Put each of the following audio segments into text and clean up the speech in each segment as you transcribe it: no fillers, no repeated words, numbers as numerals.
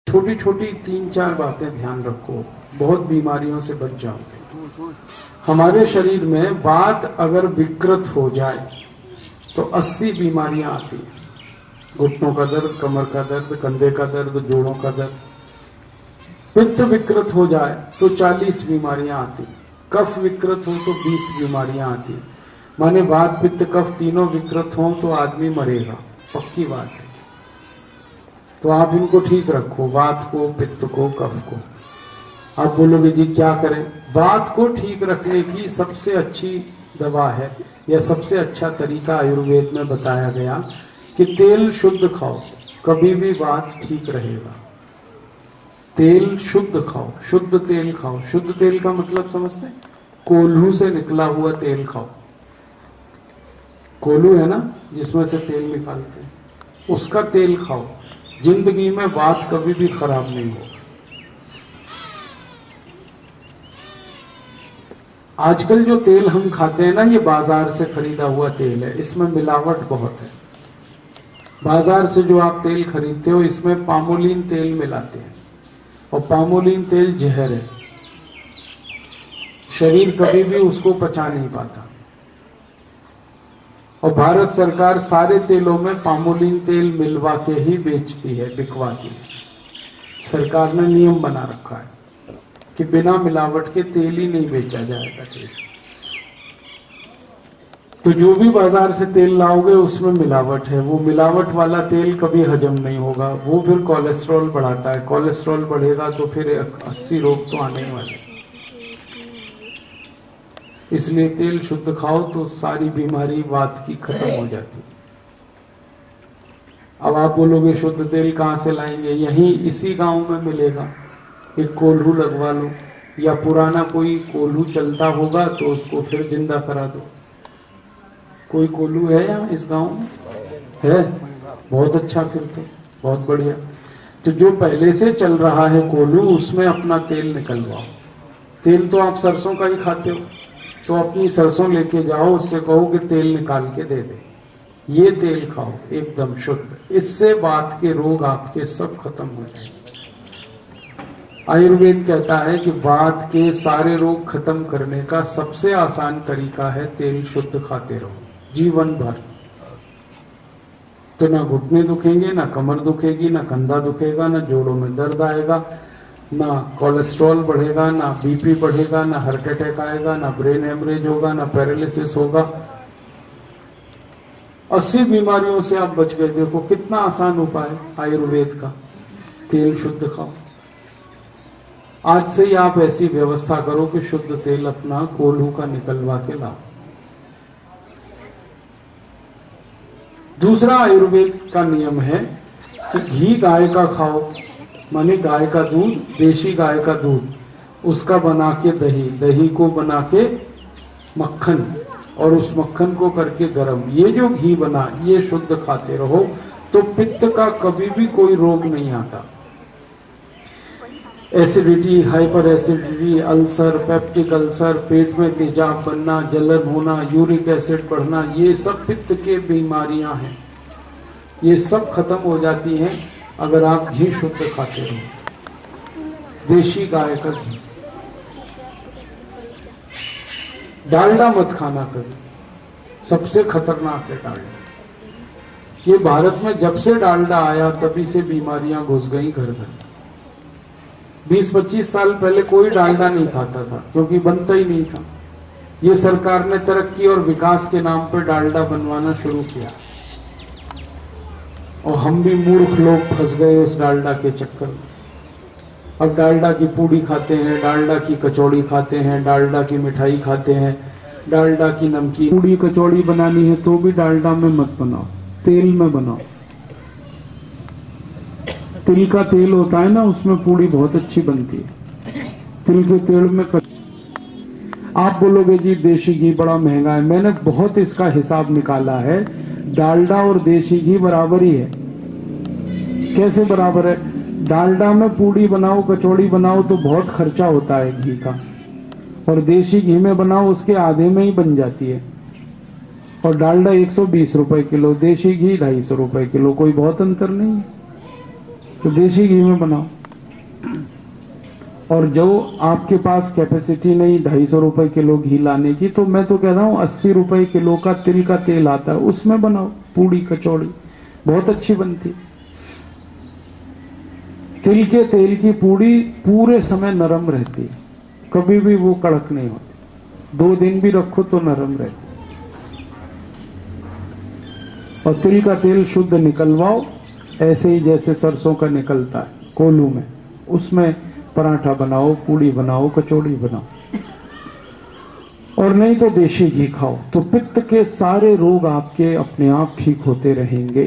छोटी छोटी 3-4 बातें ध्यान रखो, बहुत बीमारियों से बच जाओगे। हमारे शरीर में वात अगर विकृत हो जाए तो 80 बीमारियां आती हैं। घुटनों का दर्द, कमर का दर्द, कंधे का दर्द, जोड़ों का दर्द। पित्त विकृत हो जाए तो 40 बीमारियां आती। कफ विकृत हो तो 20 बीमारियां आती। माने वात पित्त कफ तीनों विकृत हो तो आदमी मरेगा, पक्की बात है। तो आप इनको ठीक रखो, वात को, पित्त को, कफ को। आप बोलोगे जी क्या करें? वात को ठीक रखने की सबसे अच्छी दवा है या सबसे अच्छा तरीका आयुर्वेद में बताया गया कि तेल शुद्ध खाओ, कभी भी वात ठीक रहेगा। तेल शुद्ध खाओ, शुद्ध तेल खाओ। शुद्ध तेल का मतलब समझते हैं? कोल्हू से निकला हुआ तेल खाओ। कोल्हू है ना जिसमें से तेल निकालते हैं, उसका तेल खाओ। जिंदगी में वात कभी भी खराब नहीं हो। आजकल जो तेल हम खाते हैं ना, ये बाजार से खरीदा हुआ तेल है, इसमें मिलावट बहुत है। बाजार से जो आप तेल खरीदते हो इसमें पामोलिन तेल मिलाते हैं, और पामोलिन तेल जहर है। शरीर कभी भी उसको पचा नहीं पाता। और भारत सरकार सारे तेलों में पामोलिन तेल मिलवा के ही बेचती है, बिकवाती है। सरकार ने नियम बना रखा है कि बिना मिलावट के तेल ही नहीं बेचा जाएगा तेल। तो जो भी बाजार से तेल लाओगे उसमें मिलावट है। वो मिलावट वाला तेल कभी हजम नहीं होगा, वो फिर कोलेस्ट्रॉल बढ़ाता है। कोलेस्ट्रॉल बढ़ेगा तो फिर 80 रोग तो आने ही वाले। इसलिए तेल शुद्ध खाओ तो सारी बीमारी वात की खत्म हो जाती। अब आप बोलोगे शुद्ध तेल कहां से लाएंगे? यहीं इसी गांव में मिलेगा। एक कोल्हू लगवा लो, या पुराना कोई कोल्हू चलता होगा तो उसको फिर जिंदा करा दो। कोई कोल्हू है यहाँ इस गांव में? है? बहुत अच्छा, फिर तो बहुत बढ़िया। तो जो पहले से चल रहा है कोल्हू, उसमें अपना तेल निकलवाओ। तेल तो आप सरसों का ही खाते हो, तो अपनी सरसों लेके जाओ, उससे कहो कि तेल निकाल के दे दे। ये तेल खाओ एकदम शुद्ध, इससे वात के रोग आपके सब खत्म हो जाएंगे। आयुर्वेद कहता है कि वात के सारे रोग खत्म करने का सबसे आसान तरीका है तेल शुद्ध खाते रहो जीवन भर। तो ना घुटने दुखेंगे, ना कमर दुखेगी, ना कंधा दुखेगा, ना जोड़ों में दर्द आएगा, ना कोलेस्ट्रॉल बढ़ेगा, ना बीपी बढ़ेगा, ना हार्ट अटैक आएगा, ना ब्रेन हेमरेज होगा, ना पैरालिसिस होगा। 80 बीमारियों से आप बच गए। देखो कितना आसान उपाय आयुर्वेद का। तेल शुद्ध खाओ। आज से ही आप ऐसी व्यवस्था करो कि शुद्ध तेल अपना कोल्हू का निकलवा के लाओ। दूसरा आयुर्वेद का नियम है कि घी गाय का खाओ, माने गाय का दूध, देशी गाय का दूध, उसका बना के दही, दही को बना के मक्खन, और उस मक्खन को करके गरम, ये जो घी बना ये शुद्ध खाते रहो तो पित्त का कभी भी कोई रोग नहीं आता। Acidity, hyper acidity, ulcer, peptic ulcer, पेट में तेजाब बनना, जलन होना, यूरिक एसिड बढ़ना, ये सब पित्त के बीमारियां हैं। ये सब खत्म हो जाती हैं अगर आप घी शुद्ध खाते हो, देशी गाय का घी। डालडा मत खाना कभी, सबसे खतरनाक है डालडा। ये भारत में जब से डालडा आया तभी से बीमारियां घुस गई घर घर। 20-25 साल पहले कोई डालडा नहीं खाता था क्योंकि बनता ही नहीं था। ये सरकार ने तरक्की और विकास के नाम पर डालडा बनवाना शुरू किया, और हम भी मूर्ख लोग फंस गए उस डालडा के चक्कर में। अब डालडा की पूड़ी खाते हैं, डालडा की कचौड़ी खाते हैं, डालडा की मिठाई खाते हैं, डालडा की नमकीन। पूड़ी कचौड़ी बनानी है तो भी डालडा में मत बनाओ, तेल में बनाओ। तिल का तेल होता है ना, उसमें पूड़ी बहुत अच्छी बनती है। तिल के तेल में आप बोलोगे जी देशी घी बड़ा महंगा है। मैंने बहुत इसका हिसाब निकाला है, डालडा और देशी घी बराबर ही है। कैसे बराबर है? डालडा में पूड़ी बनाओ, कचौड़ी बनाओ तो बहुत खर्चा होता है घी का, और देशी घी में बनाओ उसके आधे में ही बन जाती है। और डालडा 120 रुपए किलो, देशी घी 250 रुपए किलो, कोई बहुत अंतर नहीं है। तो देशी घी में बनाओ। और जो आपके पास कैपेसिटी नहीं 250 रुपए किलो घी लाने की, तो मैं तो कहता हूँ 80 रुपए किलो का तिल का तेल आता है, उसमें बनाओ पूड़ी कचौड़ी, बहुत अच्छी बनती। तिल के तेल की पूड़ी पूरे समय नरम रहती है, कभी भी वो कड़क नहीं होती, 2 दिन भी रखो तो नरम रहती। और तिल का तेल शुद्ध निकलवाओ, ऐसे ही जैसे सरसों का निकलता है कोलू में, उसमें पराठा बनाओ, पूड़ी बनाओ, कचौड़ी बनाओ। और नहीं तो देशी घी खाओ, तो पित्त के सारे रोग आपके अपने आप ठीक होते रहेंगे।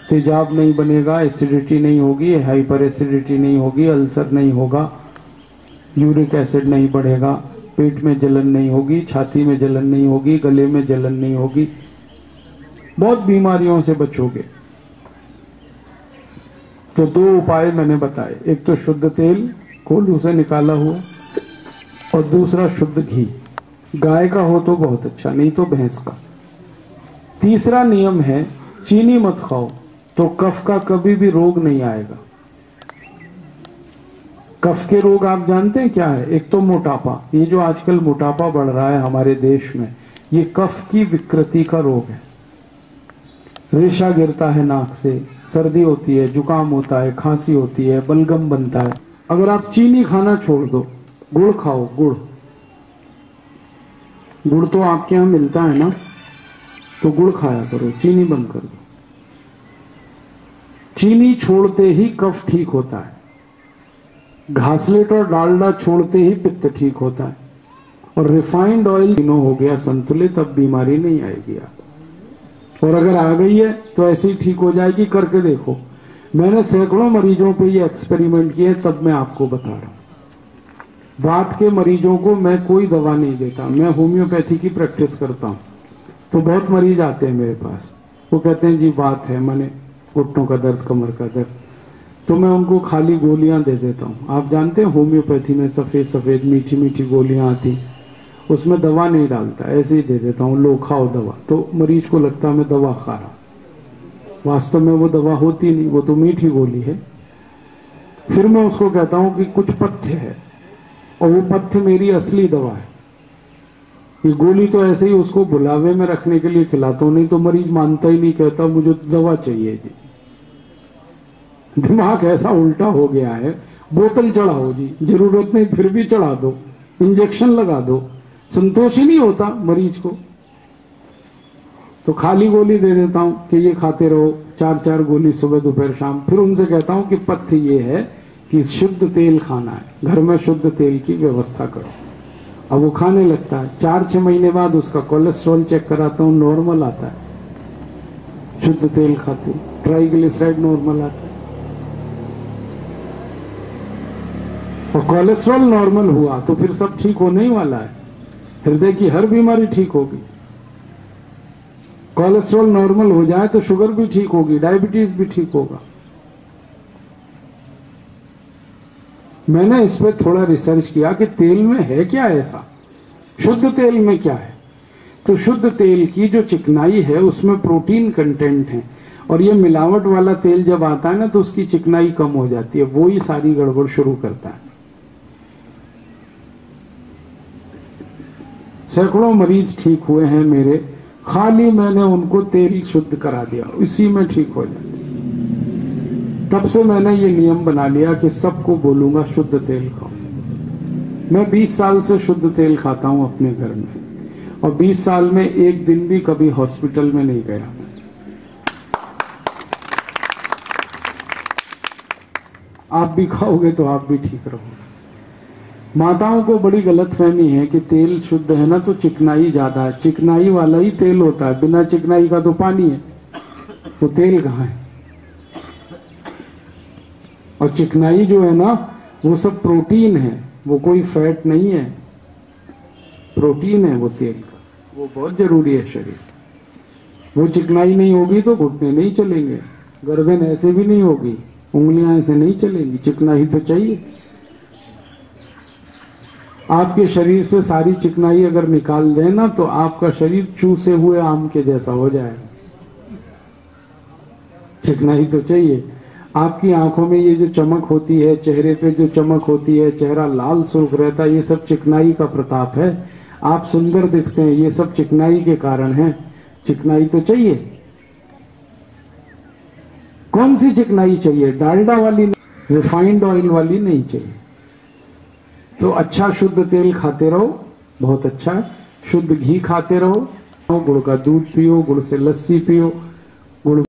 तेजाब नहीं बनेगा, एसिडिटी नहीं होगी, हाइपर एसिडिटी नहीं होगी, अल्सर नहीं होगा, यूरिक एसिड नहीं बढ़ेगा, पेट में जलन नहीं होगी, छाती में जलन नहीं होगी, गले में जलन नहीं होगी, बहुत बीमारियों से बचोगे। तो 2 उपाय मैंने बताए, एक तो शुद्ध तेल कोल्हू से निकाला हुआ, और दूसरा शुद्ध घी, गाय का हो तो बहुत अच्छा, नहीं तो भैंस का। तीसरा नियम है चीनी मत खाओ, तो कफ का कभी भी रोग नहीं आएगा। कफ के रोग आप जानते हैं क्या है? एक तो मोटापा, ये जो आजकल मोटापा बढ़ रहा है हमारे देश में, ये कफ की विकृति का रोग है। रेशा गिरता है नाक से, सर्दी होती है, जुकाम होता है, खांसी होती है, बलगम बनता है। अगर आप चीनी खाना छोड़ दो, गुड़ खाओ, गुड़ गुड़ तो आपके यहां मिलता है ना, तो गुड़ खाया करो, चीनी बंद कर दो। चीनी छोड़ते ही कफ ठीक होता है, घासलेट और डालडा छोड़ते ही पित्त ठीक होता है, और रिफाइंड ऑयल तीनों हो गया संतुलित, अब बीमारी नहीं आएगी आप। और अगर आ गई है तो ऐसे ही ठीक हो जाएगी, करके देखो। मैंने सैकड़ों मरीजों पे ये एक्सपेरिमेंट किए, तब मैं आपको बता रहा हूं। वात के मरीजों को मैं कोई दवा नहीं देता, मैं होम्योपैथी की प्रैक्टिस करता हूं। तो बहुत मरीज आते हैं मेरे पास, वो कहते हैं जी वात है, मैंने घुटनों का दर्द, कमर का दर्द, तो मैं उनको खाली गोलियां दे देता हूं। आप जानते हैं होम्योपैथी में सफेद सफेद मीठी मीठी गोलियां आती, उसमें दवा नहीं डालता, ऐसे ही दे देता हूं, लो खाओ दवा। तो मरीज को लगता है मैं दवा खा रहा हूं, वास्तव में वो दवा होती नहीं, वो तो मीठी गोली है। फिर मैं उसको कहता हूं कि कुछ पथ्य है, और वो पथ्य मेरी असली दवा है। ये गोली तो ऐसे ही उसको बुलावे में रखने के लिए खिलाता हूं, नहीं तो मरीज मानता ही नहीं, कहता मुझे तो दवा चाहिए जी। दिमाग ऐसा उल्टा हो गया है, बोतल चढ़ाओ जी, जरूरत नहीं फिर भी चढ़ा दो, इंजेक्शन लगा दो, संतोष ही नहीं होता मरीज को। तो खाली गोली दे देता हूं कि ये खाते रहो, 4-4 गोली सुबह दोपहर शाम। फिर उनसे कहता हूं कि पथ्य ये है कि शुद्ध तेल खाना है, घर में शुद्ध तेल की व्यवस्था करो। अब वो खाने लगता है, 4-6 महीने बाद उसका कोलेस्ट्रॉल चेक कराता हूं, नॉर्मल आता है, शुद्ध तेल खाते, ट्राइग्लिसराइड नॉर्मल आता है। और कोलेस्ट्रॉल नॉर्मल हुआ तो फिर सब ठीक होने ही वाला है, हृदय की हर बीमारी ठीक होगी। कोलेस्ट्रॉल नॉर्मल हो जाए तो शुगर भी ठीक होगी, डायबिटीज भी ठीक होगा। मैंने इस पर थोड़ा रिसर्च किया कि तेल में है क्या ऐसा, शुद्ध तेल में क्या है। तो शुद्ध तेल की जो चिकनाई है उसमें प्रोटीन कंटेंट है, और ये मिलावट वाला तेल जब आता है ना तो उसकी चिकनाई कम हो जाती है, वो ही सारी गड़बड़ शुरू करता है। सैकड़ों मरीज ठीक हुए हैं मेरे, खाली मैंने उनको तेल शुद्ध करा दिया, इसी में ठीक हो जाते। तब से मैंने ये नियम बना लिया कि सबको बोलूंगा शुद्ध तेल खाओ। मैं 20 साल से शुद्ध तेल खाता हूं अपने घर में, और 20 साल में एक दिन भी कभी हॉस्पिटल में नहीं गया। आप भी खाओगे तो आप भी ठीक रहोगे। माताओं को बड़ी गलतफहमी है कि तेल शुद्ध है ना तो चिकनाई ज्यादा है, चिकनाई वाला ही तेल होता है, बिना चिकनाई का तो पानी है, वो तेल कहाँ है। और चिकनाई जो है ना वो सब प्रोटीन है, वो कोई फैट नहीं है, प्रोटीन है वो तेल का, वो बहुत जरूरी है शरीर। वो चिकनाई नहीं होगी तो घुटने नहीं चलेंगे, गर्दन ऐसे भी नहीं होगी, उंगलियां ऐसे नहीं चलेंगी, चिकनाई तो चाहिए। आपके शरीर से सारी चिकनाई अगर निकाल दें ना तो आपका शरीर चूसे हुए आम के जैसा हो जाएगा। चिकनाई तो चाहिए। आपकी आंखों में ये जो चमक होती है, चेहरे पे जो चमक होती है, चेहरा लाल सुर्ख रहता है, ये सब चिकनाई का प्रताप है। आप सुंदर दिखते हैं, ये सब चिकनाई के कारण है। चिकनाई तो चाहिए। कौन सी चिकनाई चाहिए? डालडा वाली, रिफाइंड ऑयल वाली नहीं चाहिए। तो अच्छा शुद्ध तेल खाते रहो, बहुत अच्छा। शुद्ध घी खाते रहो, गुड़ का दूध पियो, गुड़ से लस्सी पियो, गुड़